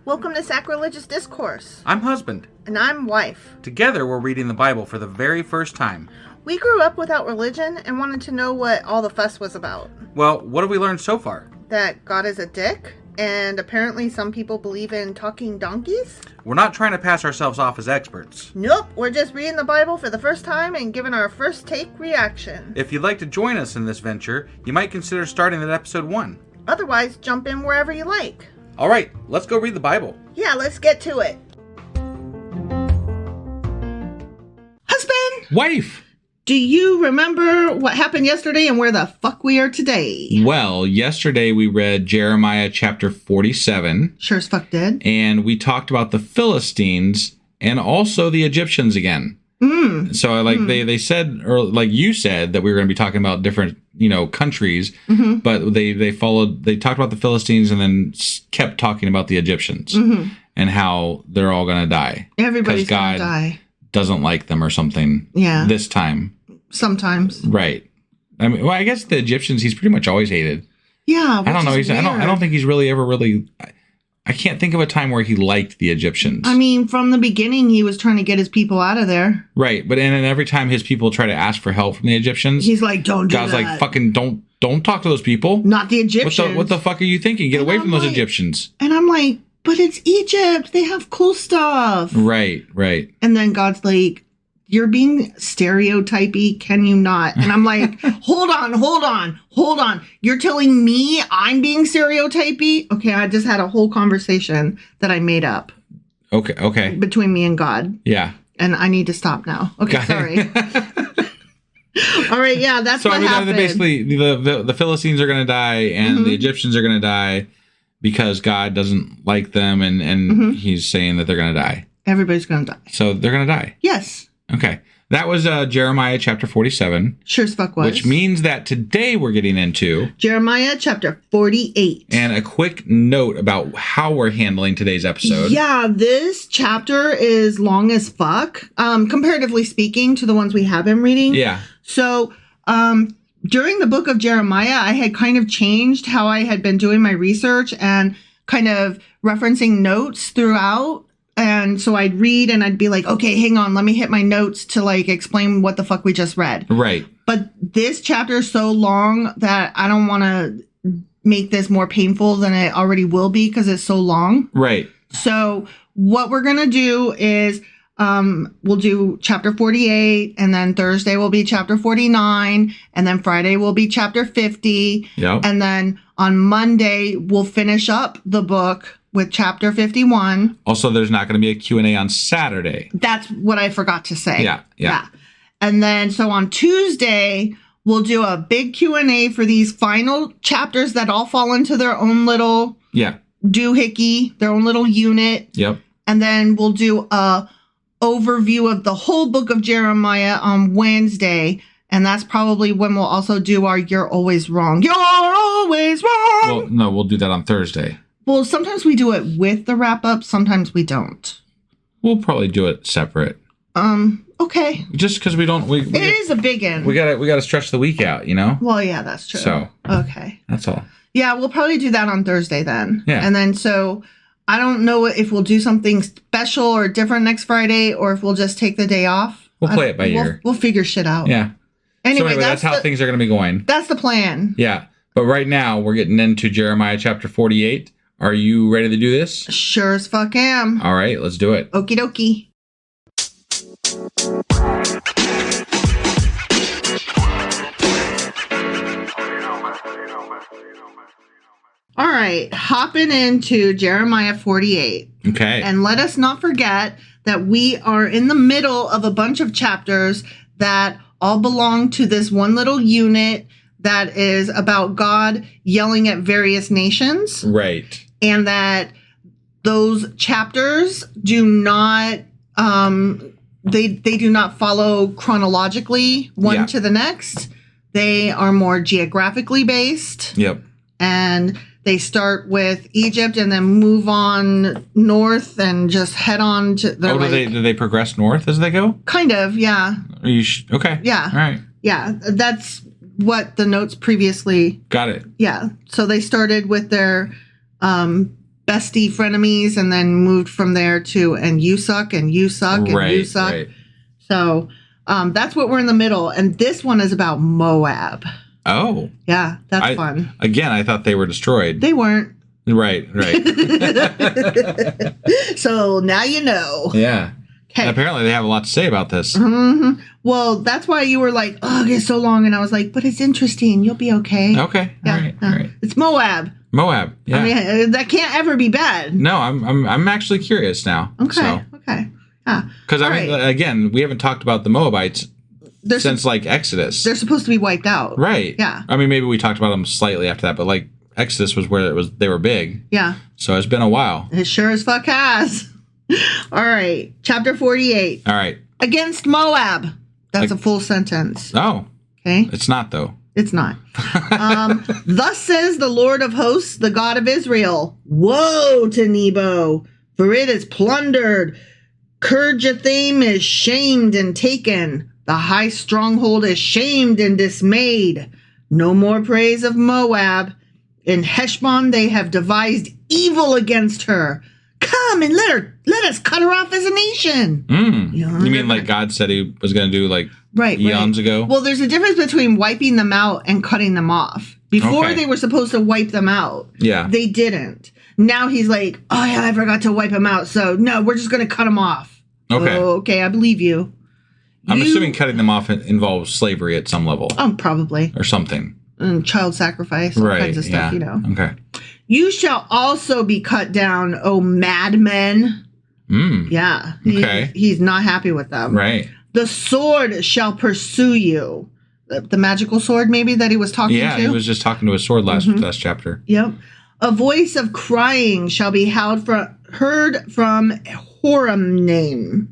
Welcome to Sacrilegious Discourse. I'm husband. And I'm wife. Together, we're reading the Bible for the very first time. We grew up without religion and wanted to know what all the fuss was about. Well, what have we learned so far? That God is a dick, and apparently some people believe in talking donkeys? We're not trying to pass ourselves off as experts. Nope, we're just reading the Bible for the first time and giving our first take reaction. If you'd like to join us in this venture, you might consider starting at episode 1. Otherwise, jump in wherever you like. All right, let's go read the Bible. Yeah, let's get to it. Husband! Wife! Do you remember what happened yesterday and where the fuck we are today? Well, yesterday we read Jeremiah chapter 47. Sure as fuck did. And we talked about the Philistines and also the Egyptians again. So they said, or like you said, that we were going to be talking about different, countries, but they talked about the Philistines and then kept talking about the Egyptians and how they're all going to die. Everybody's going to die. Doesn't like them or something. Yeah. This time. Sometimes. Right. I mean, well, I guess the Egyptians, he's pretty much always hated. Yeah. I don't know. I don't think he's really ever really. I can't think of a time where he liked the Egyptians. I mean, from the beginning, he was trying to get his people out of there. Right. But and every time his people try to ask for help from the Egyptians, he's like, don't do God's that. like, fucking don't talk to those people. Not the Egyptians. What the fuck are you thinking? Get away from those Egyptians. And I'm like, but it's Egypt. They have cool stuff. Right. And then God's like, you're being stereotypy. Can you not? And I'm like, hold on. You're telling me I'm being stereotypy? Okay, I just had a whole conversation that I made up. Okay. Between me and God. Yeah. And I need to stop now. Okay, sorry. All right, yeah, that's what happened. Basically, the Philistines are going to die and the Egyptians are going to die because God doesn't like them and he's saying that they're going to die. Everybody's going to die. So they're going to die. Yes. Okay. That was Jeremiah chapter 47. Sure as fuck was. Which means that today we're getting into Jeremiah chapter 48. And a quick note about how we're handling today's episode. Yeah, this chapter is long as fuck, comparatively speaking to the ones we have been reading. Yeah. So, during the book of Jeremiah, I had kind of changed how I had been doing my research and kind of referencing notes throughout. And so I'd read and I'd be like, okay, hang on, let me hit my notes to like explain what the fuck we just read. Right. But this chapter is so long that I don't want to make this more painful than it already will be because it's so long. Right. So what we're going to do is we'll do chapter 48 and then Thursday will be chapter 49 and then Friday will be chapter 50. Yep. And then on Monday, we'll finish up the book with chapter 51. Also, there's not going to be a Q&A on Saturday. That's what I forgot to say. Yeah. And then, so on Tuesday, we'll do a big Q&A for these final chapters that all fall into their own little doohickey, their own little unit. Yep. And then we'll do a overview of the whole book of Jeremiah on Wednesday. And that's probably when we'll also do our You're Always Wrong. You're always wrong! Well, no, we'll do that on Thursday. Well, sometimes we do it with the wrap-up. Sometimes we don't. We'll probably do it separate. Okay. Just because we don't... It is a big one. We gotta stretch the week out, Well, yeah, that's true. So. Okay. That's all. Yeah, we'll probably do that on Thursday then. Yeah. And then so... I don't know if we'll do something special or different next Friday or if we'll just take the day off. We'll play it by ear. We'll figure shit out. Yeah. Anyway, that's how things are going to be going. That's the plan. Yeah. But right now, we're getting into Jeremiah chapter 48. Are you ready to do this? Sure as fuck am. All right, let's do it. Okie dokie. All right, hopping into Jeremiah 48. Okay. And let us not forget that we are in the middle of a bunch of chapters that all belong to this one little unit that is about God yelling at various nations. Right. And that those chapters do not, they do not follow chronologically one to the next. They are more geographically based. Yep. And they start with Egypt and then move on north and just head on to... Do they progress north as they go? Kind of, yeah. Are you okay. Yeah. All right. Yeah, that's what the notes previously. Got it. Yeah. So they started with their bestie frenemies and then moved from there to and you suck and you suck and you suck. Right. So that's what we're in the middle. And this one is about Moab. Oh. Yeah, that's fun. Again, I thought they were destroyed. They weren't. Right. So now you know. Yeah. And apparently they have a lot to say about this. Mm-hmm. Well, that's why you were like, oh, it's so long. And I was like, but it's interesting. You'll be okay. Okay. Yeah. All right. It's Moab. Moab. Yeah. I mean, that can't ever be bad. No, I'm actually curious now. Okay. Okay. Yeah. Because again, we haven't talked about the Moabites since like Exodus. They're supposed to be wiped out. Right. Yeah. I mean, maybe we talked about them slightly after that, but like Exodus was where they were big. Yeah. So it's been a while. It sure as fuck has. All right. Chapter 48. All right. Against Moab. That's a full sentence. Oh. Okay. It's not, though. It's not. Thus says the Lord of hosts, the God of Israel. Woe to Nebo, for it is plundered. Kirjathaim is shamed and taken. The high stronghold is shamed and dismayed. No more praise of Moab. In Heshbon they have devised evil against her. Come and let us cut her off as a nation. You mean like God said he was going to do like eons ago? Well, there's a difference between wiping them out and cutting them off. Before they were supposed to wipe them out. Yeah. They didn't. Now he's like, oh yeah, I forgot to wipe them out. So no, we're just going to cut them off. Okay. Oh, okay, I believe you. I'm assuming cutting them off involves slavery at some level. Probably. Or something. And child sacrifice, all kinds of stuff, you know. Okay. You shall also be cut down, O madmen. Yeah. He's not happy with them. Right. The sword shall pursue you. The magical sword, maybe, that he was talking to? Yeah, he was just talking to a sword last chapter. Yep. A voice of crying shall be heard from Horonaim.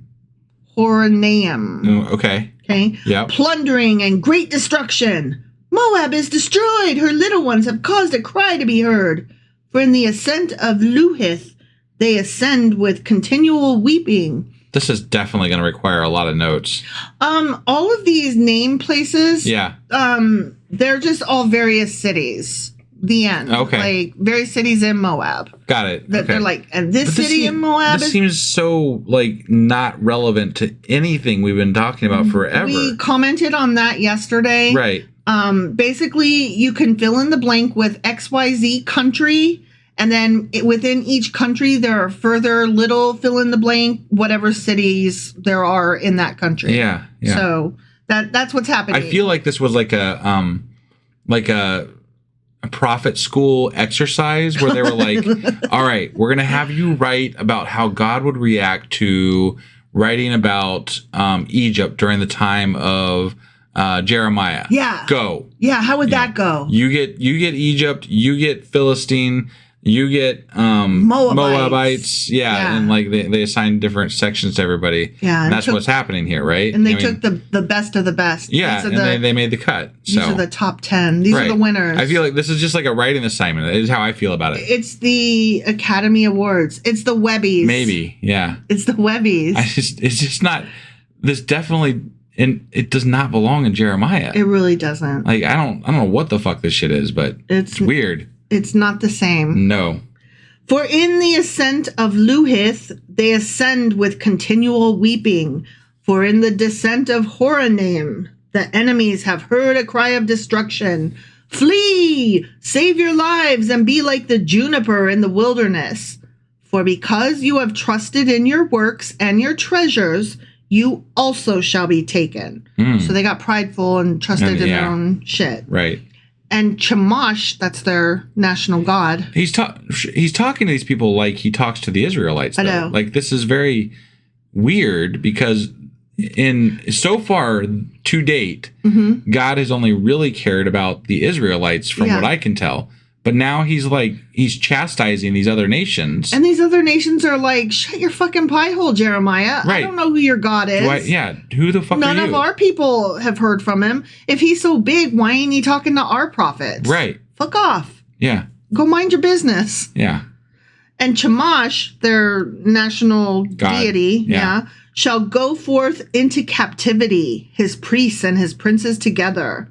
Okay. Okay. Yep. Plundering and great destruction. Moab is destroyed. Her little ones have caused a cry to be heard. For in the ascent of Luhith, they ascend with continual weeping. This is definitely going to require a lot of notes. All of these name places, they're just all various cities. The end. Okay. Like various cities in Moab. Got it. They're like, and this city in Moab. This seems so like not relevant to anything we've been talking about forever. We commented on that yesterday. Right. Basically, you can fill in the blank with XYZ country, and then within each country, there are further little fill in the blank, whatever cities there are in that country. Yeah. So that's what's happening. I feel like this was like a prophet school exercise where they were like, all right, we're going to have you write about how God would react to writing about Egypt during the time of Jeremiah. Yeah. Go. Yeah. How would that go? You get Egypt, you get Philistine, you get Moabites. Yeah. And like they assign different sections to everybody. Yeah. And that's what's happening here, right? And they took the best of the best. Yeah. And they made the cut. These are the top 10. These are the winners. I feel like this is just like a writing assignment. It is how I feel about it. It's the Academy Awards. It's the Webbies. Maybe. Yeah. It's the Webbies. It's just not, this definitely, and it does not belong in Jeremiah. It really doesn't. Like, I don't know what the fuck this shit is, but it's weird. It's not the same. No. For in the ascent of Luhith, they ascend with continual weeping. For in the descent of Horonaim, the enemies have heard a cry of destruction. Flee! Save your lives and be like the juniper in the wilderness. For because you have trusted in your works and your treasures, you also shall be taken. So they got prideful and trusted in their own shit. Right. And Chemosh, that's their national god. He's talking to these people like he talks to the Israelites, though. I know. Like, this is very weird because so far to date, God has only really cared about the Israelites from what I can tell. But now he's chastising these other nations. And these other nations are like, shut your fucking pie hole, Jeremiah. Right. I don't know who your God is. Who the fuck are you? None of our people have heard from him. If he's so big, why ain't he talking to our prophets? Right. Fuck off. Yeah. Go mind your business. Yeah. And Chemosh, their national deity, shall go forth into captivity, his priests and his princes together.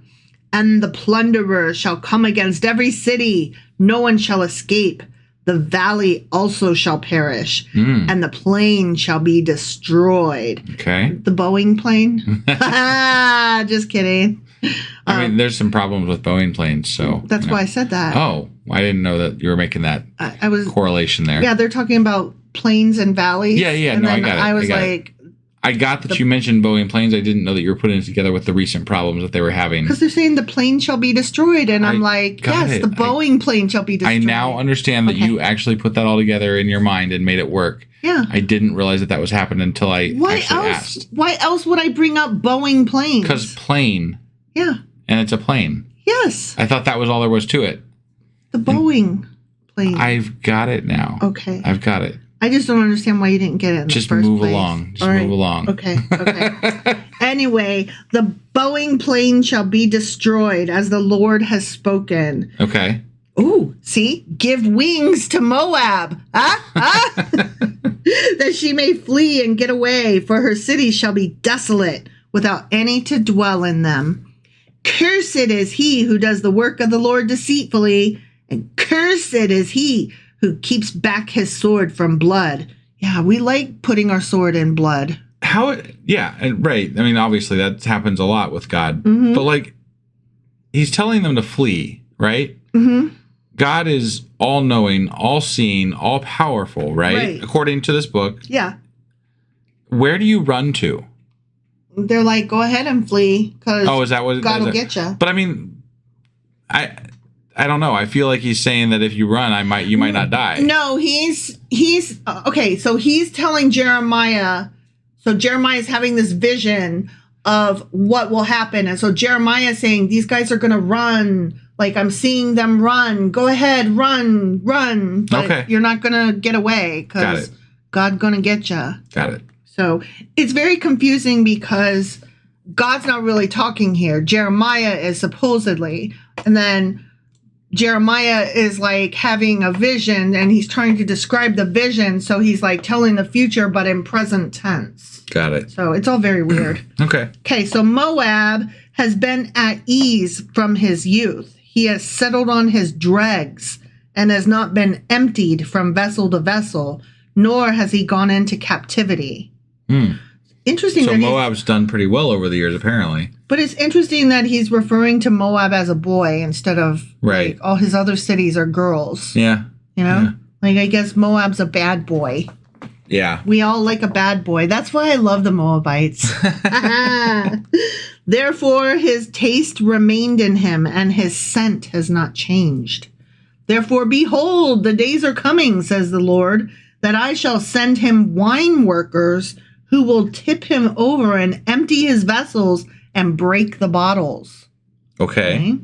And the plunderer shall come against every city. No one shall escape. The valley also shall perish, and the plain shall be destroyed. Okay. The Boeing plane? Just kidding. I mean, there's some problems with Boeing planes, so... That's why I said that. Oh, I didn't know that you were making that I was correlation there. Yeah, they're talking about plains and valleys. Yeah, and no, then I got it. I was like... I got that you mentioned Boeing planes. I didn't know that you were putting it together with the recent problems that they were having. Because they're saying the plane shall be destroyed. And I'm like, yes, the Boeing plane shall be destroyed. I now understand that you actually put that all together in your mind and made it work. Yeah. I didn't realize that was happening until I asked. Why else would I bring up Boeing planes? Because plane. Yeah. And it's a plane. Yes. I thought that was all there was to it. The Boeing plane. I've got it now. Okay. I've got it. I just don't understand why you didn't get it in the first place. Just move along. Just move along. Okay. Anyway, the Boeing plane shall be destroyed as the Lord has spoken. Okay. Ooh, see? Give wings to Moab. That she may flee and get away, for her cities shall be desolate, without any to dwell in them. Cursed is he who does the work of the Lord deceitfully, and cursed is he who keeps back his sword from blood. Yeah, we like putting our sword in blood. Right. I mean, obviously that happens a lot with God. Mm-hmm. But like, he's telling them to flee, right? Mm-hmm. God is all-knowing, all-seeing, all-powerful, right? According to this book. Yeah. Where do you run to? They're like, go ahead and flee, because God will get you. But I mean, I don't know. I feel like he's saying that if you run, you might not die. No, he's okay. So he's telling Jeremiah. So Jeremiah is having this vision of what will happen, and so Jeremiah is saying these guys are going to run. Like, I'm seeing them run. Go ahead, run. But you're not going to get away because God's going to get you. Got it. So it's very confusing because God's not really talking here. Jeremiah is supposedly, and then Jeremiah is like having a vision and he's trying to describe the vision. So he's like telling the future, but in present tense. Got it. So it's all very weird. Okay. So Moab has been at ease from his youth. He has settled on his dregs and has not been emptied from vessel to vessel, nor has he gone into captivity. Interesting. So Moab's done pretty well over the years, apparently. But it's interesting that he's referring to Moab as a boy instead of like, all his other cities are girls. Yeah. You know? Yeah. Like, I guess Moab's a bad boy. Yeah. We all like a bad boy. That's why I love the Moabites. Therefore, his taste remained in him, and his scent has not changed. Therefore, behold, the days are coming, says the Lord, that I shall send him wine workers who will tip him over and empty his vessels and break the bottles. Okay.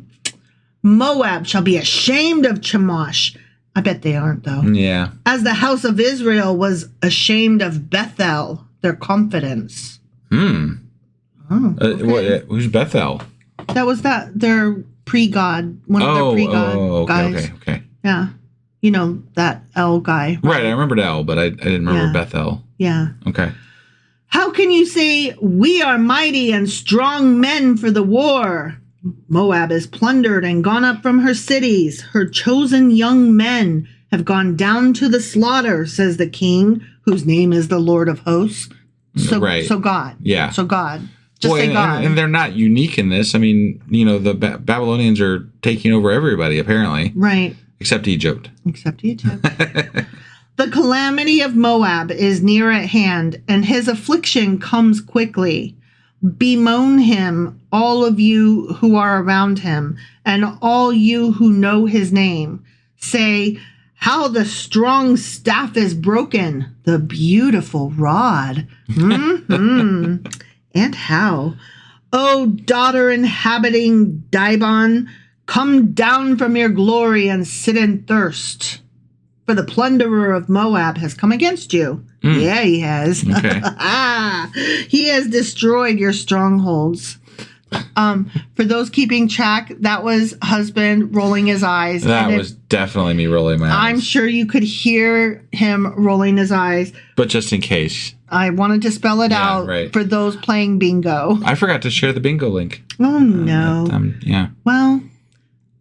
Moab shall be ashamed of Chemosh. I bet they aren't, though. Yeah. As the house of Israel was ashamed of Bethel, their confidence. Oh, okay. Who's Bethel? That was their pre-god, one of their pre-god guys. Okay. Yeah. You know, that El guy. Right, I remembered El, but I didn't remember Bethel. Yeah. Okay. How can you say, we are mighty and strong men for the war? Moab is plundered and gone up from her cities. Her chosen young men have gone down to the slaughter, says the king, whose name is the Lord of hosts. So God. Yeah. So God. Just say God. And they're not unique in this. I mean, you know, the Babylonians are taking over everybody, apparently. Right. Except Egypt. The calamity of Moab is near at hand, and his affliction comes quickly. Bemoan him, all of you who are around him, and all you who know his name. Say, how the strong staff is broken, the beautiful rod. And how? O daughter inhabiting Dibon, come down from your glory and sit in thirst. For the plunderer of Moab has come against you. Yeah, he has. Okay. He has destroyed your strongholds. For those keeping track, that was husband rolling his eyes. That was definitely me rolling my eyes. I'm sure you could hear him rolling his eyes. But just in case. I wanted to spell it out for those playing bingo. I forgot to share the bingo link. Oh, no. Yeah. Well,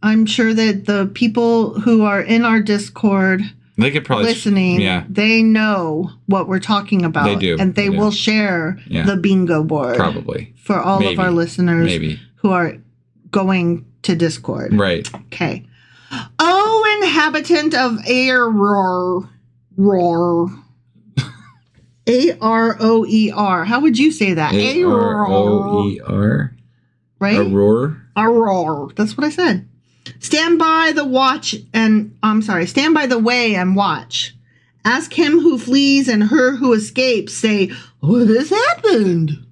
I'm sure that the people who are in our Discord... They could probably listening. They know what we're talking about. They do, and they will share the bingo board. Probably for all of our listeners who are going to Discord. Right. Okay. Oh, inhabitant of Aroer. Aroer. How would you say that? Aroer. Right? Aroer. That's what I said. Stand by the way and watch. Ask him who flees and her who escapes. Say, what has happened?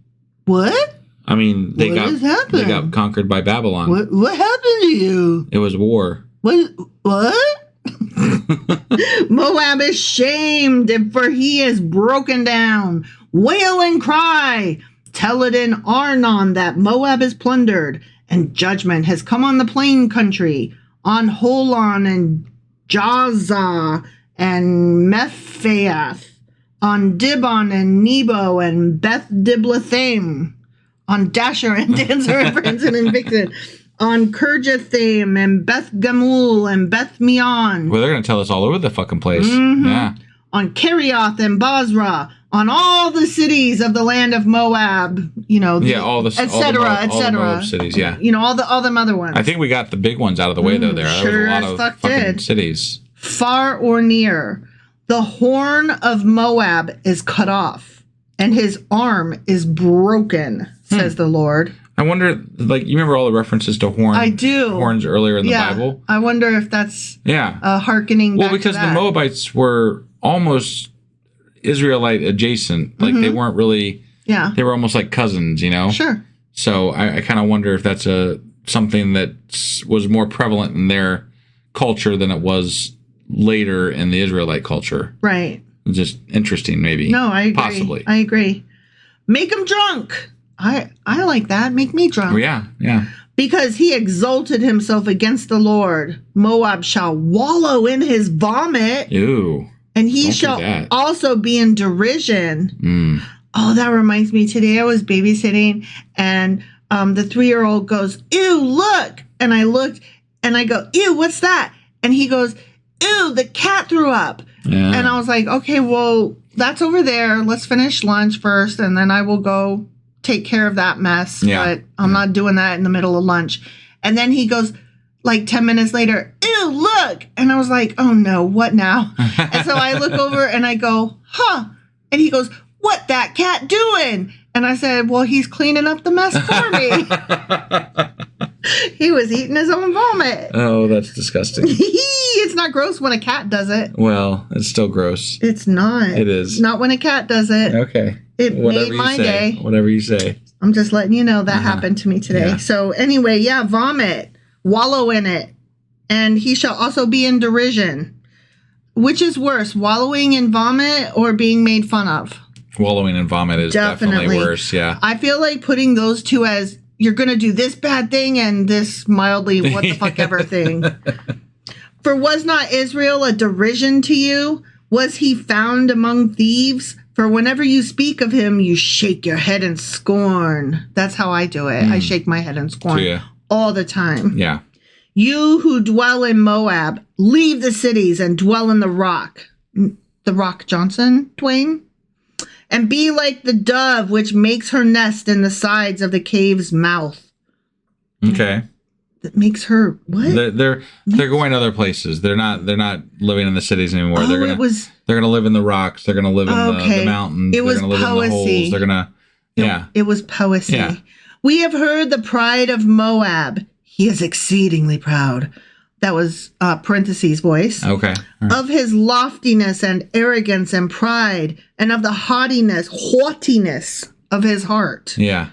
What? I mean, they got conquered by Babylon. What happened to you? It was war. What? Moab is shamed, for he is broken down. Wail and cry. Tell it in Arnon that Moab is plundered, and judgment has come on the plain country, on Holon and Jazza and Mephaath, on Dibon and Nebo and Beth Diblathaim, on Dasher and Dancer and Branson and Vixen, on Kirjathaim and Beth Gamul and Beth Meon. Well, they're going to tell us all over the fucking place. Mm-hmm. Yeah. On Kerioth and Basra, on all the cities of the land of Moab, all the Moab cities, all them other ones. I think we got the big ones out of the way though. There was a lot of fucking cities, far or near. The horn of Moab is cut off, and his arm is broken, says the Lord. I wonder, you remember all the references to horn? I do. Horns earlier in the Bible. I wonder if that's hearkening. Well, because the Moabites were almost Israelite adjacent. They weren't really. Yeah. They were almost like cousins, Sure. So I kind of wonder if that's something that was more prevalent in their culture than it was later in the Israelite culture. Right. Just interesting, maybe. No, I agree. Possibly. I agree. Make him drunk. I like that. Make me drunk. Oh, yeah. Because he exalted himself against the Lord. Moab shall wallow in his vomit. Ew. And he shall also be in derision. Mm. Oh, that reminds me. Today I was babysitting, and the 3-year-old goes, ew, look. And I looked, and I go, ew, what's that? And he goes, ew, the cat threw up. Yeah. And I was like, okay, well, that's over there. Let's finish lunch first, and then I will go take care of that mess. Yeah. But I'm not doing that in the middle of lunch. And then he goes, 10 minutes later, ew, look. And I was like, oh no, what now? And so I look over and I go, huh. And he goes, what that cat doing? And I said, well, he's cleaning up the mess for me. He was eating his own vomit. Oh, that's disgusting. It's not gross when a cat does it. Well, it's still gross. It's not. It is. Not when a cat does it. Okay. It made my day. Whatever you say. I'm just letting you know that happened to me today. Yeah. So anyway, vomit. Wallow in it. And he shall also be in derision. Which is worse, wallowing in vomit or being made fun of? Wallowing in vomit is definitely worse, yeah. I feel like putting those two as, you're going to do this bad thing and this mildly what the fuck ever thing. For was not Israel a derision to you? Was he found among thieves? For whenever you speak of him, you shake your head in scorn. That's how I do it. I shake my head in scorn all the time. Yeah. You who dwell in Moab, leave the cities and dwell in the rock. The rock Johnson, Dwayne? And be like the dove which makes her nest in the sides of the cave's mouth. Okay. That makes her what? They're going other places. They're not living in the cities anymore. Oh, they're gonna live in the rocks. They're gonna live in the mountains. It was they're gonna live in the holes. They're gonna It was poesy. Yeah. We have heard the pride of Moab. He is exceedingly proud. That was parentheses voice. Okay. Right. Of his loftiness and arrogance and pride, and of the haughtiness of his heart. Yeah.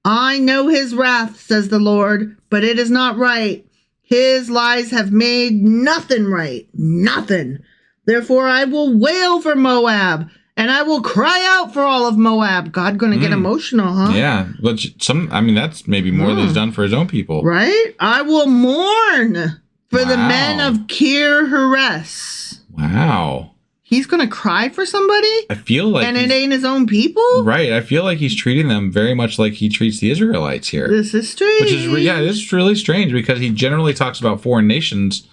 I know his wrath, says the Lord, but it is not right. His lies have made nothing right. Nothing. Therefore I will wail for Moab, And I will cry out for all of Moab. God going to get emotional, huh? Yeah, but that's maybe more than he's done for his own people. Right? I will mourn for the men of Kir Heres. Wow. He's going to cry for somebody? I feel like... And it ain't his own people? Right. I feel like he's treating them very much like he treats the Israelites here. This is strange. Which is, it's really strange because he generally talks about foreign nations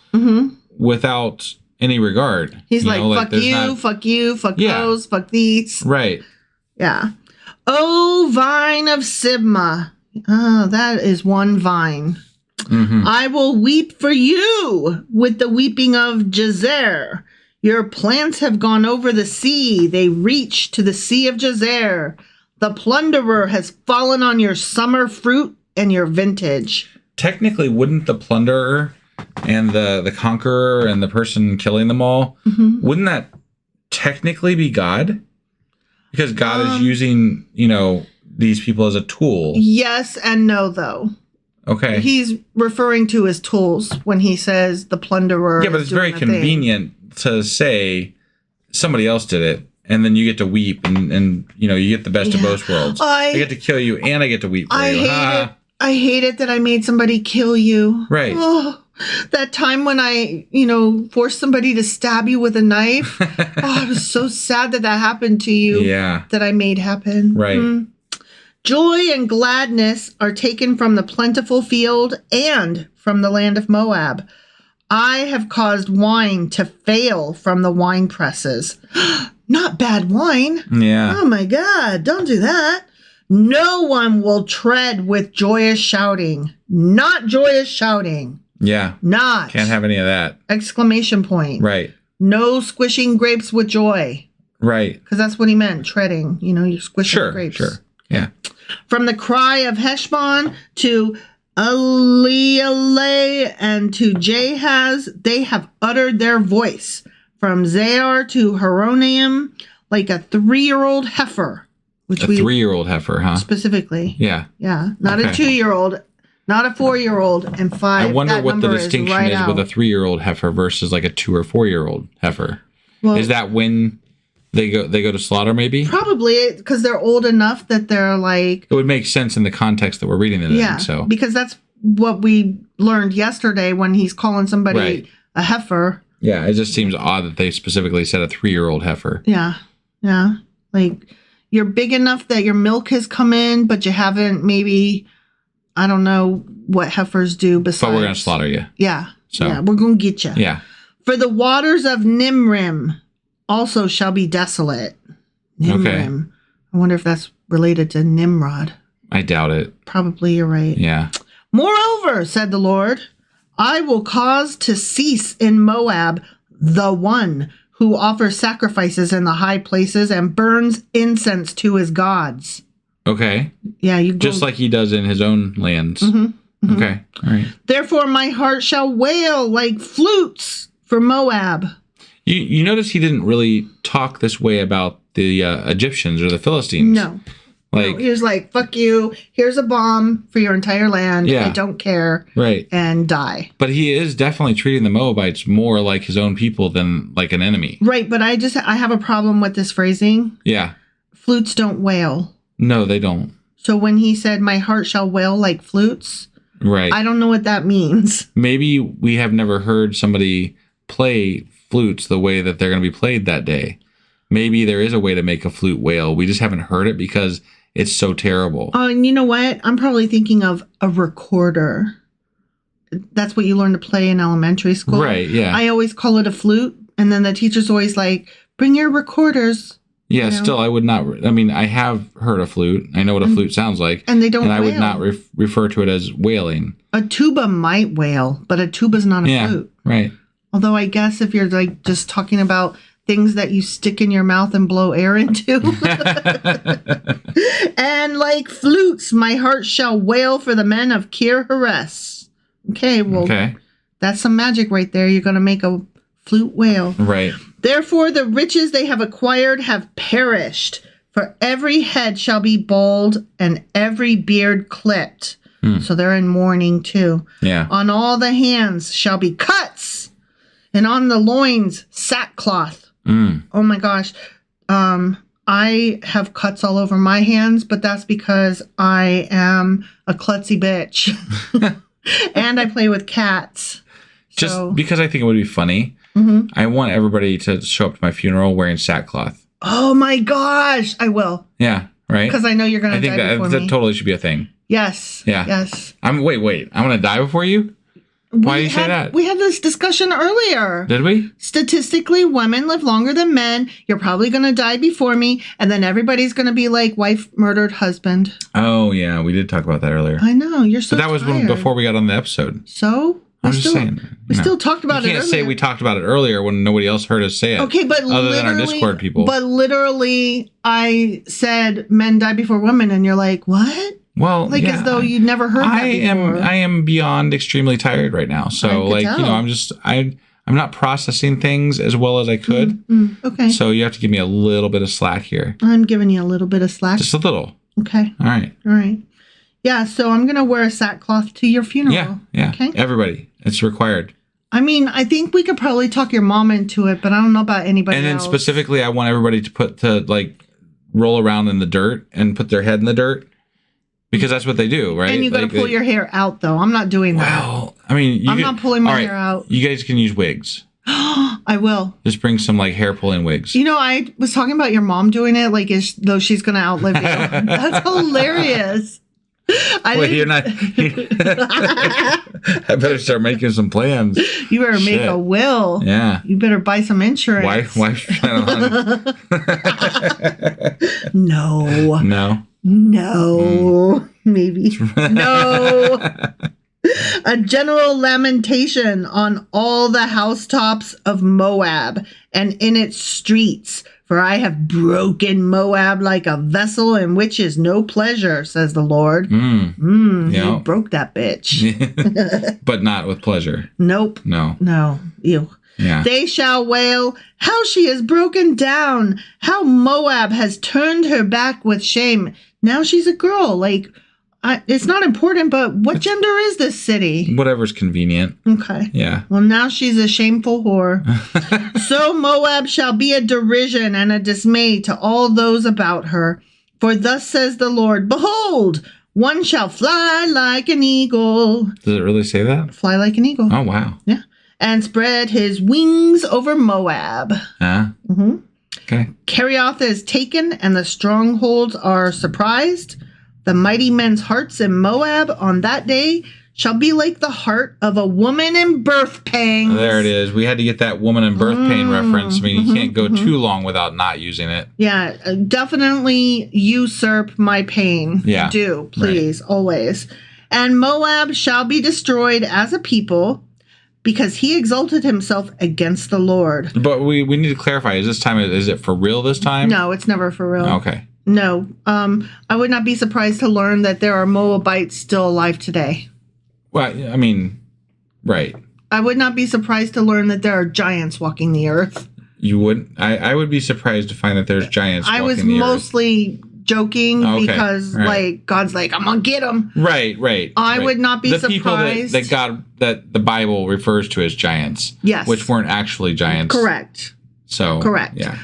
without any regard. He's fuck you, fuck you, fuck those, fuck these. Right. Yeah. Oh, vine of Sibma. Oh, that is one vine. I will weep for you with the weeping of Jazer. Your plants have gone over the sea. They reach to the sea of Jazer. The plunderer has fallen on your summer fruit and your vintage. Technically, wouldn't the plunderer and the conqueror and the person killing them all, wouldn't that technically be God? Because God is using, these people as a tool. Yes and no, though. Okay. He's referring to his tools when he says the plunderer. Yeah, but it's very convenient to say somebody else did it, and then you get to weep, and you get the best of both worlds. I get to kill you, and I get to weep for you. I hate it that I made somebody kill you. Right. Oh, that time when I, forced somebody to stab you with a knife. I was so sad that happened to you. Yeah. That I made happen. Right. Joy and gladness are taken from the plentiful field and from the land of Moab. I have caused wine to fail from the wine presses. Not bad wine. Yeah. Oh my God, don't do that. No one will tread with joyous shouting. Not joyous shouting. Yeah. Not. Can't have any of that. Exclamation point. Right. No squishing grapes with joy. Right. Because that's what he meant, treading. You're squishing grapes. Sure. Yeah. From the cry of Heshbon to Elieleh and to Jahaz, they have uttered their voice. From Zaar to Horonaim, like a 3-year-old heifer. A 3-year-old heifer, huh? Specifically. Yeah. Yeah. Not a 2-year-old, not a 4-year-old, and 5. I wonder what the distinction is with a 3-year-old heifer versus like a 2 or 4-year-old heifer. Well, is that when they go to slaughter, maybe? Probably, because they're old enough that they're like... It would make sense in the context that we're reading it in. So. Because that's what we learned yesterday when he's calling somebody a heifer. Yeah, it just seems odd that they specifically said a 3-year-old heifer. Yeah. Like, you're big enough that your milk has come in, but you haven't maybe... I don't know what heifers do besides... But we're going to slaughter you. Yeah. So. Yeah, we're going to get you. Yeah. For the waters of Nimrim also shall be desolate. Nimrim. Okay. I wonder if that's related to Nimrod. I doubt it. Probably you're right. Yeah. Moreover, said the Lord, I will cause to cease in Moab the one who offers sacrifices in the high places and burns incense to his gods. Okay. Yeah, just like he does in his own lands. Okay. All right. Therefore, my heart shall wail like flutes for Moab. You notice he didn't really talk this way about the Egyptians or the Philistines. No. He was like, fuck you. Here's a bomb for your entire land. I don't care. Right. And die. But he is definitely treating the Moabites more like his own people than like an enemy. Right. But I have a problem with this phrasing. Yeah. Flutes don't wail. No, they don't. So when he said, my heart shall wail like flutes. Right. I don't know what that means. Maybe we have never heard somebody play flutes the way that they're going to be played that day. Maybe there is a way to make a flute wail. We just haven't heard it because it's so terrible. Oh, and you know what? I'm probably thinking of a recorder. That's what you learn to play in elementary school. Right, yeah. I always call it a flute. And then the teacher's always like, bring your recorders. Yeah, still, I would not. I mean, I have heard a flute. I know what a flute sounds like. And they don't wail. And I would not refer to it as wailing. A tuba might wail, but a tuba's not a flute. Right. Although I guess if you're like just talking about things that you stick in your mouth and blow air into. And like flutes, my heart shall wail for the men of Kir Heres. Okay, well, that's some magic right there. You're going to make a flute wail. Right. Therefore, the riches they have acquired have perished, for every head shall be bald and every beard clipped. So they're in mourning too. Yeah. On all the hands shall be cuts, and on the loins sackcloth. Oh my gosh. I have cuts all over my hands, but that's because I am a klutzy bitch. And I play with cats. Just So, because I think it would be funny, I want everybody to show up to my funeral wearing sackcloth. oh my gosh, I will. Yeah, right? Because I know you're going I to think die before that me. totally should be a thing. Yes. Yeah. Yes. Wait. I'm going to die before you? Why do you say that? We had this discussion earlier. Did we? Statistically, women live longer than men. You're probably going to die before me. And then everybody's going to be like, wife murdered husband. Oh, yeah. We did talk about that earlier. I know. You're so But that was before we got on the episode. So? I'm just saying. We still talked about it You can't earlier. say we talked about it earlier when nobody else heard us say it. Okay, but other than our Discord people. But literally, I said men die before women, and you're like, what? Well, like as though you'd never heard that before. I am beyond extremely tired right now. So I'm not processing things as well as I could. Okay. So you have to give me a little bit of slack here. I'm giving you a little bit of slack. Just a little. Okay. All right. Yeah, so I'm going to wear a sackcloth to your funeral. Yeah. Okay. Everybody. It's required. I mean, I think we could probably talk your mom into it, but I don't know about anybody else. And then specifically, I want everybody to roll around in the dirt and put their head in the dirt. Because that's what they do, right? And you got to pull your hair out, though. I'm not doing that. Well, I mean, I'm not pulling my hair out. You guys can use wigs. I will. Just bring some hair pulling wigs. You know, I was talking about your mom doing it as though she's going to outlive you. That's hilarious. You're not. I better start making some plans. You better make a will. Yeah. You better buy some insurance. Wife's trying on. No. No. Maybe. No. A general lamentation on all the housetops of Moab and in its streets. For I have broken Moab like a vessel in which is no pleasure, says the Lord. You broke that bitch. But not with pleasure. Nope. No. Ew. Yeah. They shall wail, how she is broken down, how Moab has turned her back with shame. Now she's a girl. It's not important, but what gender is this city? Whatever's convenient. Okay. Yeah. Well, now she's a shameful whore. So Moab shall be a derision and a dismay to all those about her. For thus says the Lord, behold, one shall fly like an eagle. Does it really say that? Fly like an eagle. Oh, wow. Yeah. And spread his wings over Moab. Okay. Kerioth is taken and the strongholds are surprised. The mighty men's hearts in Moab on that day shall be like the heart of a woman in birth pangs. There it is. We had to get that woman in birth pain reference. I mean, you can't go too long without not using it. Yeah, definitely usurp my pain. Yeah. Do, please, always. And Moab shall be destroyed as a people because he exalted himself against the Lord. But we need to clarify. Is it for real this time? No, it's never for real. Okay. No. I would not be surprised to learn that there are Moabites still alive today. Well, I mean, right. I would not be surprised to learn that there are giants walking the earth. You wouldn't? I would be surprised to find that there's giants walking the earth. I was mostly joking because, God's like, I'm going to get them. Right. I would not be surprised. The people that the Bible refers to as giants. Yes. Which weren't actually giants. Correct. So. Correct. Yeah.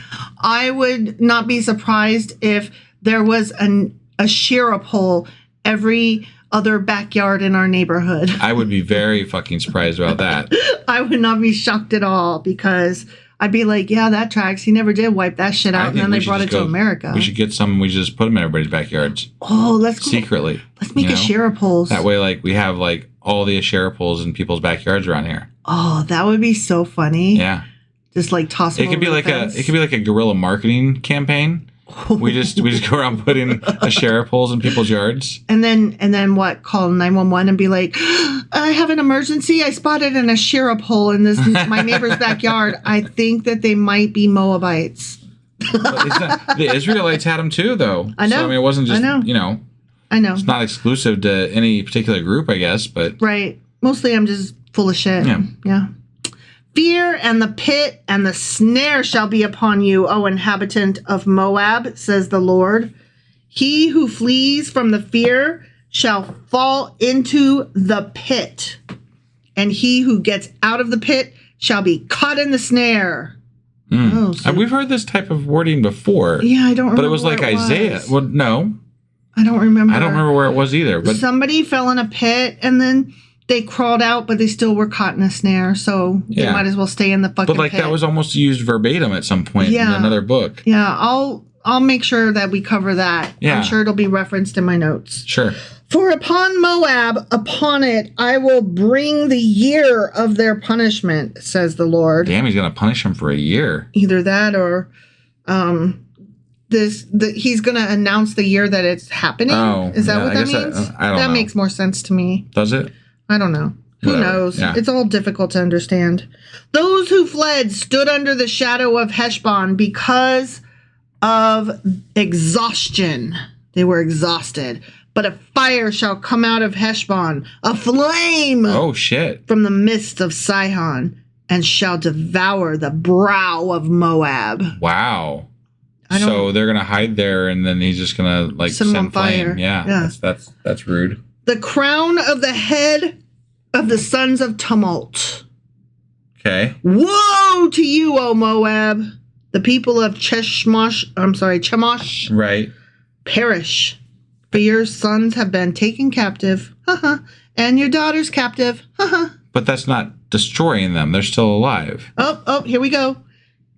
I would not be surprised if there was a shira pole every other backyard in our neighborhood. I would be very fucking surprised about that. I would not be shocked at all because I'd be like, yeah, that tracks. He never did wipe that shit out, and then they brought it to America. We should get some. We just put them in everybody's backyards. Oh, let's go. Secretly. Let's make Asherah poles. That way, we have all the Asherah poles in people's backyards around here. Oh, that would be so funny. Yeah. Just toss them. It could be like a guerrilla marketing campaign. We just go around putting Asherah poles in people's yards. And then what? Call 911 and be like, I have an emergency. I spotted an Asherah pole in my neighbor's backyard. I think that they might be Moabites. The Israelites had them too, though. I know. So, I mean, it wasn't just, I know. It's not exclusive to any particular group, I guess, but. Right. Mostly I'm just full of shit. Yeah. Fear and the pit and the snare shall be upon you, O inhabitant of Moab, says the Lord. He who flees from the fear shall fall into the pit, and he who gets out of the pit shall be caught in the snare. Oh, so We've heard this type of wording before. yeah, I don't remember. But it was like Isaiah. Was. Well, no. I don't remember. I don't remember where it was either. But somebody fell in a pit and then they crawled out, but they still were caught in a snare. So they might as well stay in the fucking But pit. that was almost used verbatim at some point in another book. Yeah, I'll make sure that we cover that. Yeah. I'm sure it'll be referenced in my notes. Sure. For upon Moab, upon it, I will bring the year of their punishment, says the Lord. Damn, he's going to punish him for a year. Either that or he's going to announce the year that it's happening. Oh, is that what that means? I don't know. That makes more sense to me. Does it? I don't know. Who knows? Yeah. It's all difficult to understand. Those who fled stood under the shadow of Heshbon because of exhaustion. They were exhausted. But a fire shall come out of Heshbon, a flame from the midst of Sihon, and shall devour the brow of Moab. Wow. So they're going to hide there, and then he's just going to send flame. Yeah. That's rude. The crown of the head of the sons of tumult. Okay. Woe to you, O Moab! The people of Chemosh, right, perish. For your sons have been taken captive, and your daughters captive, But that's not destroying them. They're still alive. Oh, here we go.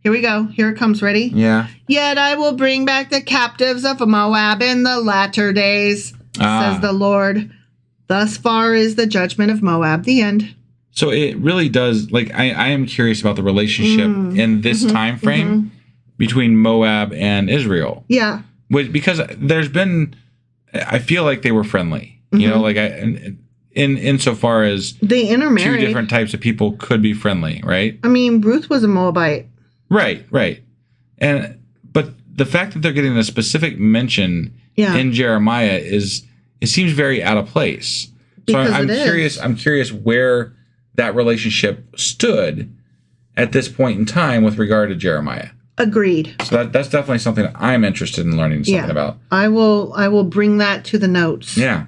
Here it comes. Ready? Yeah. Yet I will bring back the captives of Moab in the latter days, says the Lord. Thus far is the judgment of Moab. The end. So it really does, I am curious about the relationship in this time frame between Moab and Israel. Yeah. Because there's been, I feel like they were friendly. You know, insofar as they intermarried. Two different types of people could be friendly, right? I mean, Ruth was a Moabite. Right. But the fact that they're getting a specific mention in Jeremiah it seems very out of place. So I'm curious where that relationship stood at this point in time with regard to Jeremiah. Agreed. So that's definitely something I'm interested in learning something about. I will bring that to the notes. Yeah.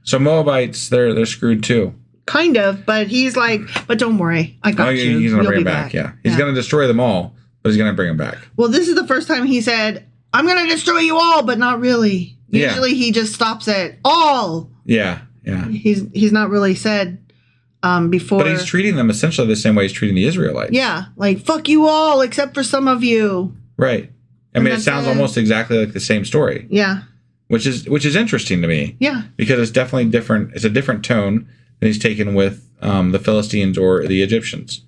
So Moabites, they're screwed too. Kind of, but he's like, but don't worry, I got you. He's going to bring them back. Yeah. He's going to destroy them all, but he's going to bring them back. Well, this is the first time he said, I'm going to destroy you all, but not really. Usually he just stops at all. Yeah. He's not really said before. But he's treating them essentially the same way he's treating the Israelites. Yeah, like, fuck you all, except for some of you. Right. I mean, it sounds almost exactly like the same story. Yeah. Which is interesting to me. Yeah. Because it's definitely different. It's a different tone than he's taken with the Philistines or the Egyptians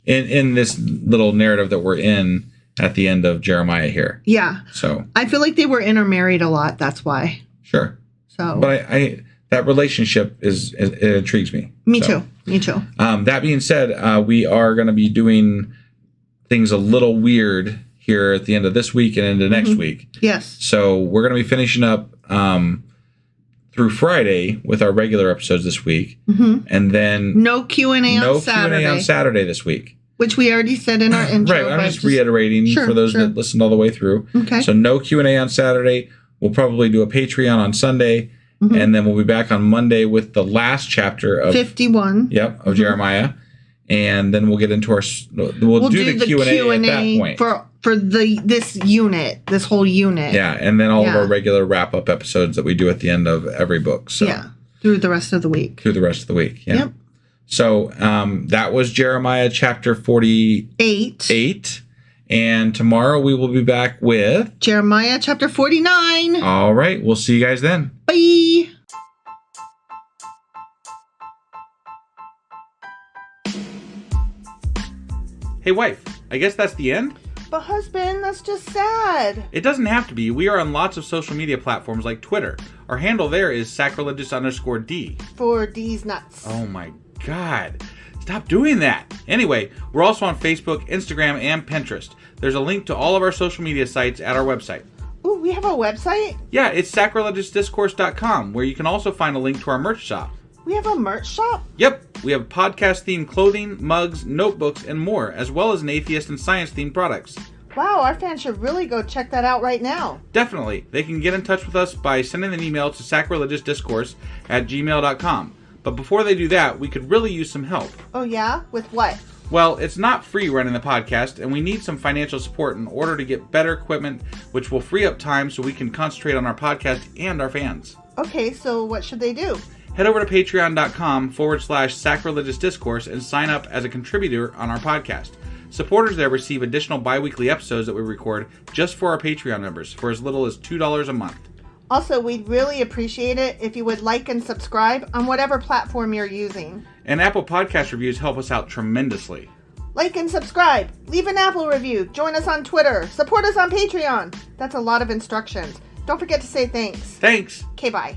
in this little narrative that we're in at the end of Jeremiah here. Yeah. So I feel like they were intermarried a lot. That's why. Sure. So. But I that relationship it intrigues me. Me too. That being said, we are going to be doing things a little weird here at the end of this week and into next week. Yes. So we're going to be finishing up through Friday with our regular episodes this week, and then no Q&A on Saturday. Q&A on Saturday this week. Which we already said in our intro. Right, I'm just reiterating for those that listened all the way through. Okay. So no Q&A on Saturday. We'll probably do a Patreon on Sunday, and then we'll be back on Monday with the last chapter of 51. Yep, of Jeremiah, and then we'll get into our. We'll do the Q&A at that point for this whole unit. Yeah, and then all of our regular wrap up episodes that we do at the end of every book. So through the rest of the week. Yeah. Yep. So that was Jeremiah chapter 48. And tomorrow we will be back with Jeremiah chapter 49. All right. We'll see you guys then. Bye. Hey, wife. I guess that's the end? But husband, that's just sad. It doesn't have to be. We are on lots of social media platforms like Twitter. Our handle there is sacrilegious_D. For D's nuts. Oh my God. Stop doing that. Anyway, we're also on Facebook, Instagram, and Pinterest. There's a link to all of our social media sites at our website. Ooh, we have a website? Yeah, it's sacrilegiousdiscourse.com, where you can also find a link to our merch shop. We have a merch shop? Yep. We have podcast-themed clothing, mugs, notebooks, and more, as well as an atheist and science-themed products. Wow, our fans should really go check that out right now. Definitely. They can get in touch with us by sending an email to sacrilegiousdiscourse@gmail.com. But before they do that, we could really use some help. Oh yeah? With what? Well, it's not free running the podcast, and we need some financial support in order to get better equipment, which will free up time so we can concentrate on our podcast and our fans. Okay, so what should they do? Head over to patreon.com/sacrilegious discourse and sign up as a contributor on our podcast. Supporters there receive additional bi-weekly episodes that we record just for our Patreon members for as little as $2 a month. Also, we'd really appreciate it if you would like and subscribe on whatever platform you're using. And Apple Podcast reviews help us out tremendously. Like and subscribe. Leave an Apple review. Join us on Twitter. Support us on Patreon. That's a lot of instructions. Don't forget to say thanks. Thanks. Okay, bye.